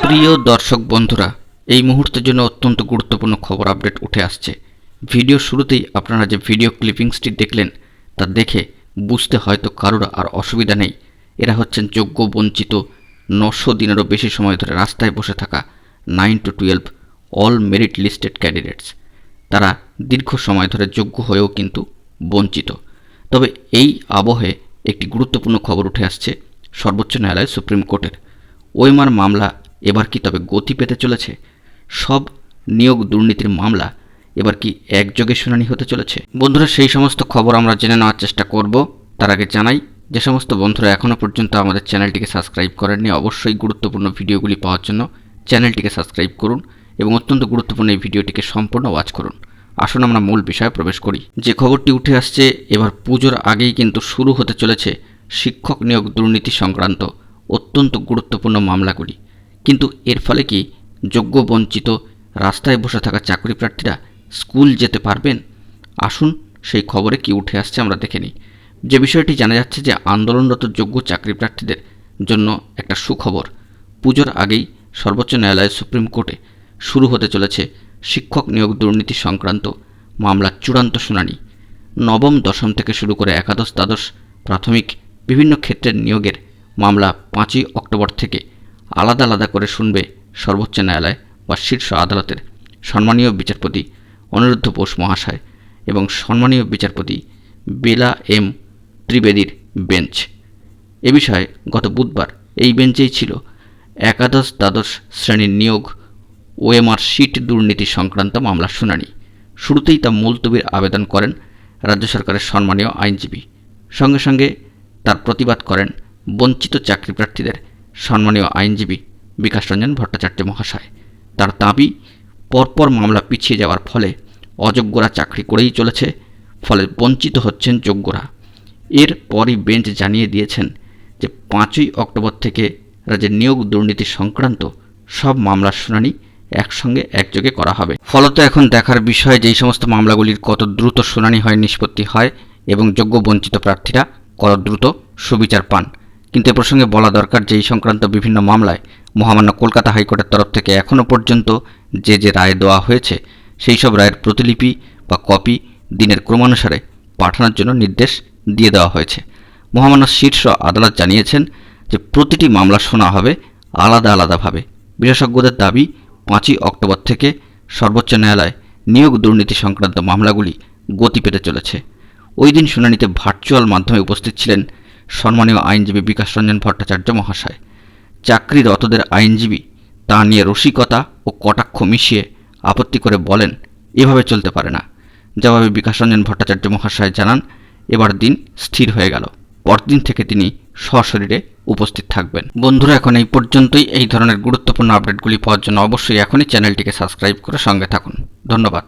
প্রিয় দর্শক বন্ধুরা, এই মুহূর্তের জন্য অত্যন্ত গুরুত্বপূর্ণ খবর আপডেট উঠে আসছে। ভিডিও শুরুতেই আপনারা যে ভিডিও ক্লিপিংসটি দেখলেন তা দেখে বুঝতে হয়তো কারোর আর অসুবিধা নেই। এরা হচ্ছেন যোগ্য বঞ্চিত 900 দিনেরও বেশি সময় ধরে রাস্তায় বসে থাকা 9 to 12 all merit listed candidates. তারা দীর্ঘ সময় ধরে যোগ্য হয়েও কিন্তু বঞ্চিত। তবে এই আবহে একটি গুরুত্বপূর্ণ খবর উঠে আসছে সর্বোচ্চ ন্যায়ালয় সুপ্রিম কোর্টের। ওএমআর মামলা এবার কি তবে গতি পেতে চলেছে? সব নিয়োগ দুর্নীতির মামলা এবার কি একযোগে শুনানি হতে চলেছে? বন্ধুরা, সেই সমস্ত খবর আমরা জেনে নেওয়ার চেষ্টা করব। তার আগে জানাই, যে সমস্ত বন্ধুরা এখনও পর্যন্ত আমাদের চ্যানেলটিকে সাবস্ক্রাইব করেননি, অবশ্যই গুরুত্বপূর্ণ ভিডিওগুলি পাওয়ার জন্য চ্যানেলটিকে সাবস্ক্রাইব করুন এবং অত্যন্ত গুরুত্বপূর্ণ এই ভিডিওটিকে সম্পূর্ণ ওয়াচ করুন। আসুন আমরা মূল বিষয়ে প্রবেশ করি। যে খবরটি উঠে আসছে, এবার পুজোর আগেই কিন্তু শুরু হতে চলেছে শিক্ষক নিয়োগ দুর্নীতি সংক্রান্ত অত্যন্ত গুরুত্বপূর্ণ মামলাগুলি। কিন্তু এর ফলে কি যোগ্য বঞ্চিত রাস্তায় বসে থাকা চাকরি প্রার্থীরা স্কুল যেতে পারবেন? আসুন সেই খবরে কি উঠে আসছে আমরা দেখে নিই। যে বিষয়টি জানা যাচ্ছে যে আন্দোলনরত যোগ্য চাকরি প্রার্থীদের জন্য একটা সুখবর। পুজোর আগেই সর্বোচ্চ ন্যায়ালয় সুপ্রিম কোর্টে শুরু হতে চলেছে শিক্ষক নিয়োগ দুর্নীতি সংক্রান্ত মামলার চূড়ান্ত শুনানি। নবম দশম থেকে শুরু করে একাদশ দ্বাদশ প্রাথমিক বিভিন্ন ক্ষেত্রের নিয়োগের মামলা 5ই অক্টোবর থেকে আলাদা আলাদা করে শুনবে সর্বোচ্চ ন্যায়ালয় বা শীর্ষ আদালতের সম্মানীয় বিচারপতি অনিরুদ্ধ বোস মহাশয় এবং সম্মানীয় বিচারপতি বেলা এম ত্রিবেদীর বেঞ্চ। এ বিষয়ে গত বুধবার এই বেঞ্চেই ছিল একাদশ দ্বাদশ শ্রেণীর নিয়োগ ওএমআর সিট দুর্নীতি সংক্রান্ত মামলার শুনানি। শুরুতেই তা মুলতবির আবেদন করেন রাজ্য সরকারের সম্মানীয় আইনজীবী। সঙ্গে সঙ্গে তার প্রতিবাদ করেন বঞ্চিত চাকরি প্রার্থীদের সম্মানীয় আইনজীবী বিকাশ রঞ্জন ভট্টাচার্য মহাশয়। তার দাবি, পরপর মামলা পিছিয়ে যাওয়ার ফলে অযোগ্যরা চাকরি করেই চলেছে, ফলে বঞ্চিত হচ্ছেন যোগ্যরা। এর পরই বেঞ্চ জানিয়ে দিয়েছেন যে 5ই অক্টোবর থেকে রাজ্যের নিয়োগ দুর্নীতি সংক্রান্ত সব মামলার শুনানি একসঙ্গে একযোগে করা হবে। ফলত এখন দেখার বিষয় যে এই সমস্ত মামলাগুলির কত দ্রুত শুনানি হয়, নিষ্পত্তি হয় এবং যোগ্য বঞ্চিত প্রার্থীরা কত দ্রুত সুবিচার পান। কিন্তু এ প্রসঙ্গে বলা দরকার যে এই সংক্রান্ত বিভিন্ন মামলায় মহামান্য কলকাতা হাইকোর্টের তরফ থেকে এখনও পর্যন্ত যে রায় দেওয়া হয়েছে সেই সব রায়ের প্রতিলিপি বা কপি দিনের ক্রমানুসারে পাঠানোর জন্য নির্দেশ দিয়ে দেওয়া হয়েছে। মহামান্য শীর্ষ আদালত জানিয়েছেন যে প্রতিটি মামলা শোনা হবে আলাদা আলাদাভাবে। বিশেষজ্ঞদের দাবি, 5ই অক্টোবর থেকে সর্বোচ্চ ন্যায়ালয় নিয়োগ দুর্নীতি সংক্রান্ত মামলাগুলি গতি পেতে চলেছে। ওই দিন শুনানিতে ভার্চুয়াল মাধ্যমে উপস্থিত ছিলেন সম্মানীয় আইনজীবী বিকাশ রঞ্জন ভট্টাচার্য মহাশয়। চাকরিরতদের আইনজীবী তা নিয়ে রসিকতা ও কটাক্ষ মিশিয়ে আপত্তি করে বলেন, এভাবে চলতে পারে না। জবাবে বিকাশ রঞ্জন ভট্টাচার্য মহাশয় জানান, এবার দিন স্থির হয়ে গেল, পরদিন থেকে তিনি সশরীরে উপস্থিত থাকবেন। বন্ধুরা, এখন এই পর্যন্তই। এই ধরনের গুরুত্বপূর্ণ আপডেটগুলি পাওয়ার জন্য অবশ্যই এখনই চ্যানেলটিকে সাবস্ক্রাইব করে সঙ্গে থাকুন। ধন্যবাদ।